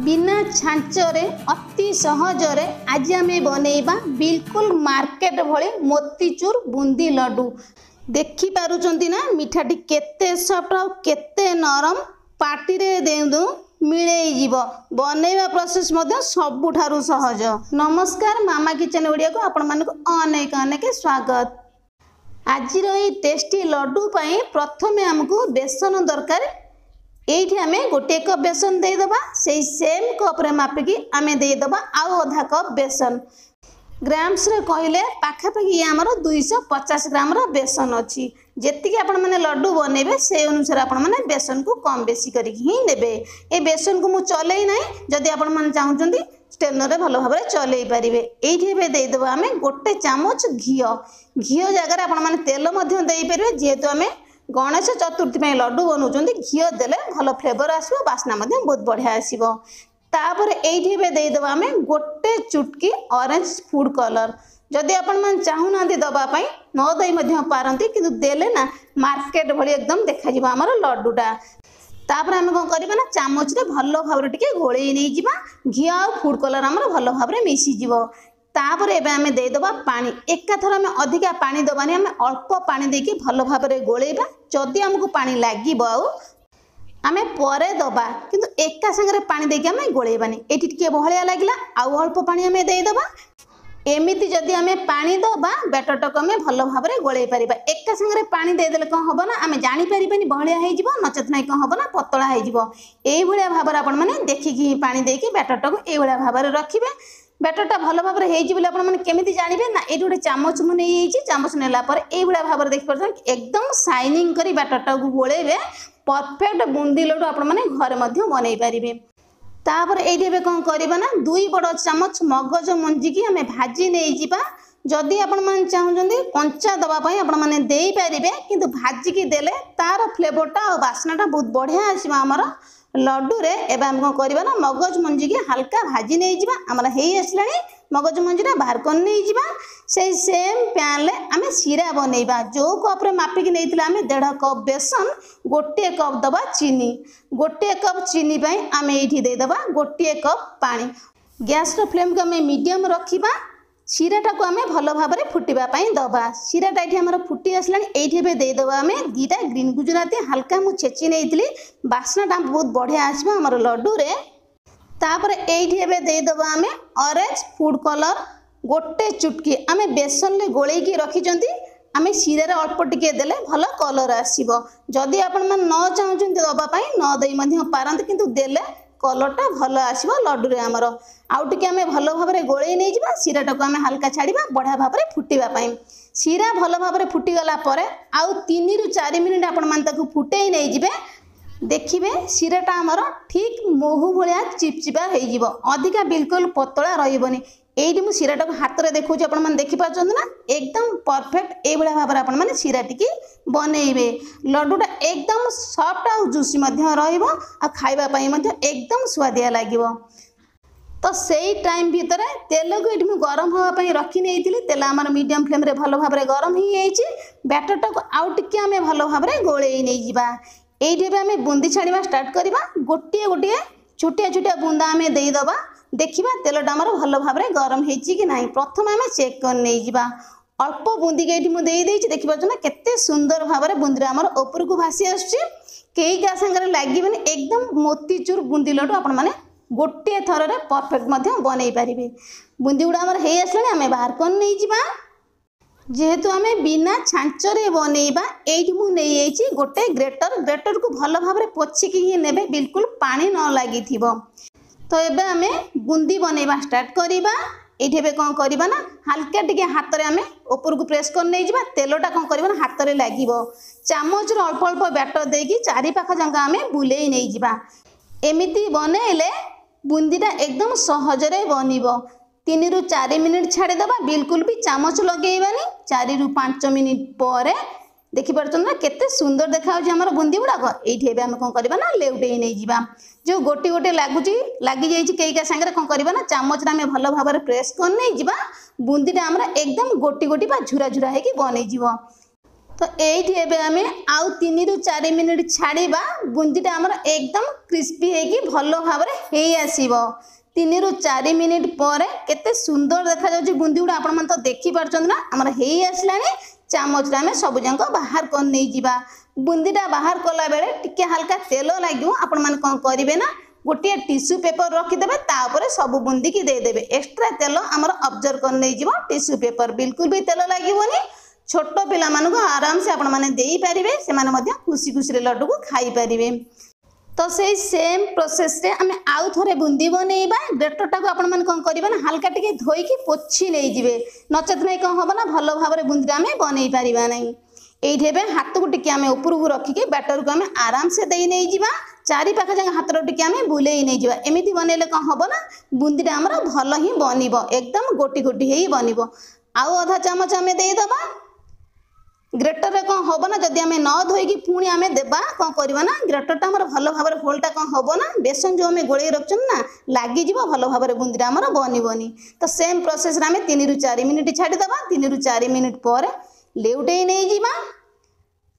बिना छांचरे अति सहजरे आज आम बनैबा बिल्कुल मार्केट भली मोतीचूर बुंदी लड्डू देखि पारुचंती ना मिठाटी केते सॉफ्ट और केते नरम पार्टी रे देउ मिले जीव बनैबा प्रोसेस मध्य सबुठारु सहज। नमस्कार मामा किचन ओडिया को आपण मानको अनेक अनेक स्वागत। आज टेस्टी लड्डू पाई प्रथमे हमको बेसन दरकार। एठी आमे गोटे कप बेसन दे दबा सेही सेम कप रे मापिकी आमे दे दबा आउ आधा कप बेसन। ग्राम्स रे कहले पाखापाखि आमर 250 ग्राम रो बेसन अछि। जेतिके आपण माने लड्डू बनेबे से अनुसार आपण माने बेसन को कम बेसी करिक ही नेबे। ए बेसन को मु चलै नै जदि आपण माने चाहुचंती स्टेनर रे भलो भाबरे चलै परिबे। एठी बे दे दबा आमे गोटे चामच घियो जगह रे आपण माने तेल मध्य देई परिबे। जेहेतु आमे गणेश चतुर्थी में लड्डू बनाऊँ घी देले भल फ्लेवर आसो बास्ना बहुत बढ़िया आसो। तापर ये देदेव आम गोटे चुटकी ऑरेंज फूड कलर जदि आपण चाहूना दवापाई न दे पारती कि देले ना मार्केट भली एकदम देखा आमर लड्डूटा। तापर आम कौन करवा ना चामच रे भल भाव घोड़े नहीं जावा घी आ फूड कलर आमर भल भाव मिसीज। तापर एबे आमे दे दबा पानी एका थर आमे अधिका पानी दबानी आमे अल्प पानी देकी भल भाबरे गोळेबा। जदि हमको पानी लागिबो आउ आमे परे दबा किंतु एका संगे पानी देकी आमे गोळेबानी। एठी टिके बहलिया लागिला आउ अल्प पानी आमे दे दबा। एमिति जदि आमे पानी दबा बैटरटक आमे भल भाबरे गोळेई परिबा। एका संगे पानी दे देले कोन हबो ना आमे जानि परिबानी बहलिया हे जिवो नचेत नै कोन हबो ना पतला हे जिवो। एई भलिया भाबरे आपण माने देखिकी पानी देकी बैटरटक एई भलिया भाबरे रखिबे। बैटरटा भल भाव केमी जानवे ना ये गोटे चामच मुझे चामच नेला ये भाव देख पार एकदम शाइनिंग करी बैटरटा को गोलेबे परफेक्ट बुंदी लड्डू आपण मैंने घर बनई पारे। तापर ये कौन करवा ना 2 बड़ चामच मगज मंजी की आम भाजी नहीं जावा। जदि आपण मैंने चाहते कंचा दवापाई आपण मैंने दे पारे कि भाजिकी देले तार फ्लेवरटा और बास्नाटा बहुत बढ़िया आसो आमर लड्डू रे। एबे हम कौन करवा ना मगज मंजी की हल्का भाजी नहीं जावा आमर हे आसलानी मगज मंजीटा बाहर कर नहीं जावा। से सेम पैन ले आम सीरा बनैबा। जो कप रे मापिकी नहीं आम 1.5 कप बेसन गोटे कप दबा चीनी गोटे कप चीनी पाई आम ये देदबा गोटे कप पानी। गैस रो फ्लेम को आम मीडियम रखिबा। सीराटा को आम भल भाव फुटापी दबा। सीराटा ये आम फुटी आसला ये देदबा आम 2टा ग्रीन गुजराती हल्का मुझे छेची नहीं बास्नाटा बहुत बढ़िया आसो आमर लड्डू रे। तापर ये देदबा आम ऑरेंज फूड कलर गोटे चुटकी आम बेसन ले गोलेकी रखिंट आम सीरा अल्प टिके देले भल कलर आसो। जदि आपण मैंने न चाहते दवापाई न दे पारती किंतु देले कलरटा भल आसो लड्डू रे आमर। आउ टिके आम भल भाव गोले नहीं जावा सीराटा को आम हल्का छाड़ा बढ़िया भाव फुटापी। सीरा भल भाव फुटीगला आउ 3 ରୁ 4 मिनिट आपण मैंने फुटे नहीं जाए। देखिए सीराटा आमर ठीक मोहू भाया चिपचिपा हो अधिका बिल्कुल पतला रही। ये मुझे सीराटा को हाथ में देखा आप देखिपार ना एकदम परफेक्ट ये भाव में आप सीरा टी बनइबे। लड्डूटा एकदम सॉफ्ट और जुसी खावाई एकदम स्वादिया लगे। तो से टाइम भितर तेल को ये गरम हाँपाई रखी नहीं तेल आम मीडियम फ्लेम रे भल भाव गरम हो बैटरटा को आउ टिके आम भल भाव गोले नहीं जा। ये आम बुंदी छाड़ा स्टार्ट करवा गोटे गोटे छोटिया छोटिया बुंदा आम देदबा। देखा तेलटा आमर भल भाव गरम हो ना प्रथम आम चेक कर नहीं जा। अल्प बुंदी के ये देखिए ना केते सुंदर भाव बुंदी आमर ऊपर को भासी आसई क्या सागर लगे एकदम मोतीचूर बुंदी लड्डू आपण मैंने गोटे थर परफेक्ट बनई पारे। बुंदी गुड़ा आमर हो आसला आम बाहर कर नहीं जा। जेहेतु आम बिना छांचरे बनैबा ये मुझे गोटे ग्रेटर को भल भाव पोछिकी ही ने बिल्कुल पानी न लगी। तो ये आम बुंदी बनैबा स्टार्ट करवा। ये कौन करवा ना हल्का टिके हाथ में आम ऊपर को प्रेस कर नहीं जा। तेलटा कौन करवा ना हाथ में लगे चामच अल्प अल्प बैटर देकी चारि पाख जंग आम बुले नहीं जा। एमिति बनइले बुंदीटा एकदम सहजरे बनिबो। 3 ରୁ 4 मिनिट छाड़देवा बिल्कुल भी चामच लगेबानी। 4 ରୁ 5 मिनिट पर देखिपार ना केते सुंदर देखा आमर बुंदी गुड़ाक। ये आम कौन करवा ना लेउटे नहीं जा। जो गोटे गोटे लगुच लगी कई सागर कौन करवा ना चामच आम भल भाव प्रेस कर नहीं जा। बुंदीटा आमर एकदम गोटी गोटी झुरा झुरा होगी बनई। तो एठी एबे आमे आउ 3 रु 4 मिनिट छाड़ीबा बुंदीटा हमर एकदम क्रिस्पी हेकी भलो भाबरे हेई आसीबो। 3 रु 4 मिनिट पर केते सुंदर देखा जाउची बुंदी गुडा आपण मन तो देखि पारछन ना हमर हेई आसलानी। चामच रे आमे सब जंक बाहर कर नै जिबा। बुंदीटा बाहर कला बेले टिके हल्का तेल लागियो आपण मन कोन करिवे ना गोटे टिश्यू पेपर रखी देबे ता ऊपर सब बुंदी की दे देबे। एक्स्ट्रा तेल हमर ऑब्जर्व कर नै जिवो टिश्यू पेपर बिल्कुल भी तेल लागिवोनी। छोट पिला मानक आराम से आपण माने देई परिबे से माने मध्य खुशी खुशी रे लड्डू को खाई परिबे। तो से सेम प्रोसेस रे हमें आउ थरे बुंदी बनेइबा। ग्रेटर को आपण माने कोन करिबा ना हल्का टिके धोई की पोछि नै जिवे नचेत नै कोन होबा ना भलो भाबरे बुंदी हमें बनेई परिबा नै। एइठे बे हाथ को टिके हमें ऊपर को रखी के बैटर को हमें आराम से देई नै जिबा। चारि पाखा जंग हाथ रो टिके हमें बुलेई नै जिबा। एमिति बनेले कोन होबा ना बुंदीटा हमर भलो ही बनिबो एकदम गोटी गोटी हेई बनिबो। आउ आधा चामच हमें देई दबा। ग्रेटर रे कौन होबो ना जदि हमें न धोईकी पुणी आमे देबा कौन करबा ना ग्रेटरटा हमर भलो भाबरे होलटा कौन होबो ना बेसन जो हमें गोळेई रखछन ना लागी जीवो भलो भाबरे बुंदीटा हमर बनिबोनी। तो सेम प्रोसेस रे हमें 3 रु 4 मिनिट छाडी दबा। 3 रु 4 मिनिट पर लेउटेई नै जीवा।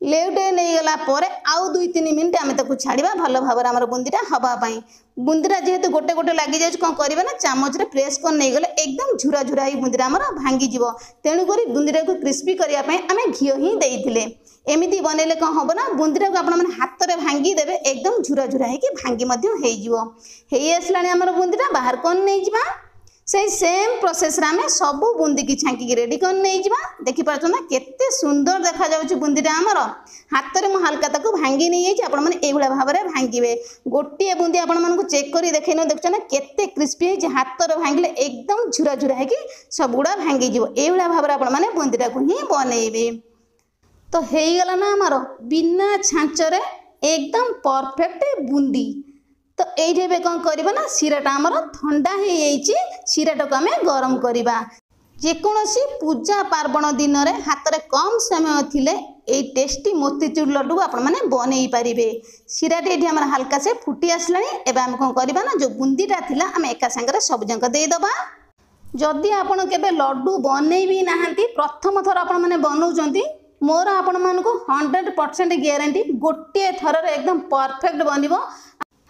लेउटेई नै गला पर आउ 2-3 मिनिट आमे ताकू छाडीबा भलो भाबरे हमर बुंदीटा हबा पई। बुंदीटा जेहेतु गोटे गोटे लागी जाय कौन करबा ना चामच रे प्रेस कर नै गले एकदम झुरा झुरा ही बुंदीटा हमर भांगी जीवो। तेणु करी बुंदीटा को क्रिस्पी करिया पई आमे घियो ही देइथिले। एमिति बनेले कौन होबो ना बुंदीटा को आपण माने हाथ रे भांगी देबे एकदम झुरा झुरा ही कि भांगी मध्य हेई जीवो। हेई आसलानी हमर बुंदीटा बाहर कोन नै जिबा। से सेम प्रोसेस रे हमें सब बुंदी की छांकी की रेडी कर नै जिबा। देखि पारछो ना केते सुंदर देखा जाउची बुंदीटा हमर। हाथ रे म हल्का ताको भांगी नै जाइची आपण माने एई भला भाबरे भांगीबे। गोटिए बुंदी आपण मन को चेक करी देखै न देखछो ना केते क्रिस्पी है जे हाथ रे भांगले एकदम झुरा झुरा है कि सब गुडा भांगी जीवो। एई भला भाबरे आपण माने बुंदीटा को ही बनेइबे। तो हेई गला ना हमर बिना छांच रे एकदम परफेक्ट बुंदी। तो एइठे बे कौन करबा ना सिराटा हमर ठंडा हे जाइची। सिराटा को हमें गरम करबा। जे कोनोसी पूजा पार्वण दिन रे हाथ रे कम समय थिले ए टेस्टी मोतीचूर लड्डू को आपण माने बनेई परिबे। सिराटे एठी हमर हल्का से फुटी आसलानी। एबे हम कोन करबा ना जो बुंदीटा थिला हम एका संगे सब जंक देई दबा। जदि आपण केबे लड्डू बनेई भी नाहंती प्रथम थर आपण माने बनौचंती मोर आपण मान को 100% ग्यारंटी गोटे थर रे एकदम परफेक्ट बनिबो।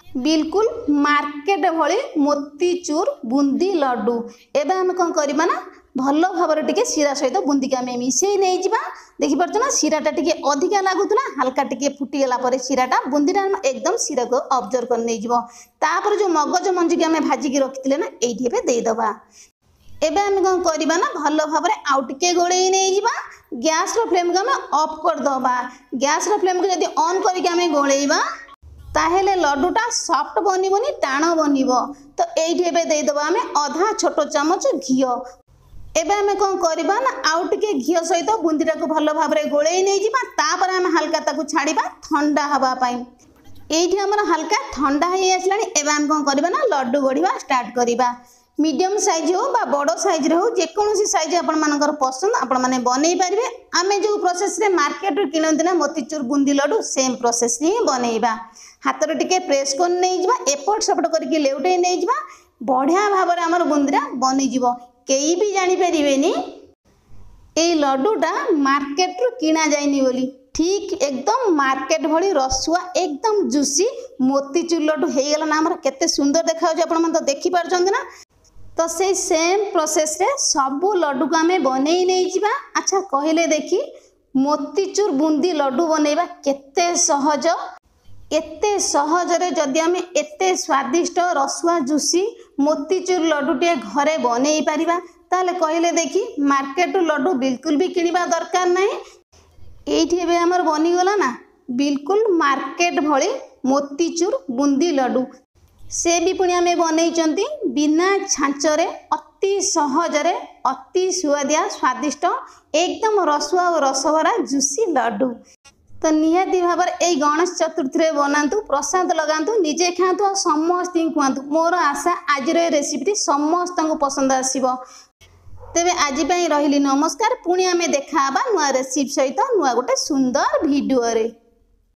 बिल्कुल मार्केट भली मोतीचूर बुंदी लड्डू। एबे हम कोन करबा ना भलो भाबरे टिके सिरा सहित बुंदी के हमें मिसई नै जिबा। देखि परछ ना सिराटा टिके अधिका लागुतला हल्का टिके फुटी गेला परे सिराटा बुंदीटा एकदम सिरा को ऑब्जर्व कर नै जिवो। तापर जो मगज मंजी के हमें भाजी की रखितले ना एठी एबे देई दबा। एबे हम कोन करबा ना भलो भाबरे आउ टिके गोळेई नै जिबा। गैस रो फ्लेम को हमें ऑफ कर दबा। गैस रो फ्लेम को जदी ऑन करी के हमें गोळेइबा ताहेले लड्डूटा सॉफ्ट बनिबोनी टाण बनिबो। तो एठी एबे देई दबा हमें आधा छोटो चामच घियो। एबे हमें कोन करबा ना आउ टिके घियो सहित बुंदीटा को भलो भाबरे गोळेई नै जिबा। तापर हम हल्का ताकू छाडीबा ठंडा हवा पई। एठी हमर हल्का ठंडा हे आसलानी। एबे हम कोन करबा ना लड्डू गढिबा स्टार्ट करिबा। मीडियम साइज हो बा बड़ साइज रे हो जे कोनोसी साइज आपण मानकर पसंद आपण माने बनेई परिबे। आमे जो प्रोसेस रे मार्केट रे किनंती ना मोतीचूर बुंदी लड्डू सेम प्रोसेस ही बनेइबा। हाथ रे टिके प्रेस कर नै जिबा एपट सपट करके लेउटे नै जिबा। बढ़िया भाबरे हमर बुंदीरा बनि जिवो। केई भी जानि परिबेनी ए लड्डूटा मार्केट रो किना जाइनी बोली। ठीक एकदम मार्केट भली रसुआ एकदम जूसी मोतीचूर लड्डू हे गेला ना हमर केते सुंदर देखा हो आपण मन तो देखि पारछन ना। तो से सेम प्रोसेस रे सब लड्डू को हमें बनेई नै जिबा। अच्छा कहले देखी मोतीचूर बुंदी लड्डू बनेबा केते सहज। एते सहज रे जदि हमें एते स्वादिष्ट रसुआ जूसी मोतीचूर लड्डू टे घरे बनेई परिबा ताले कहले देखी मार्केट लड्डू बिल्कुल भी किनिबा दरकार नै। एठी एबे हमर बनी गला ना बिल्कुल मार्केट भली मोतीचूर बुंदी लड्डू। से भी पुणी आमे बनईचंती बिना छांच रे अति सहज रे अति सुआदिया स्वादिष्ट एकदम रसुआ और रसभरा जूसी लड्डू। तो निहाती भाव ए गणेश चतुर्थी रे बनातु प्रसाद लगातु निजे खातु और समस्त खुआतु। मोर आशा आज रेसिपी समस्त को पसंद आसीबो। तेबे आज रही नमस्कार। पुणी आमे देखा नुआ रेसिपी सहित नुआ गोटे सुंदर वीडियो रे।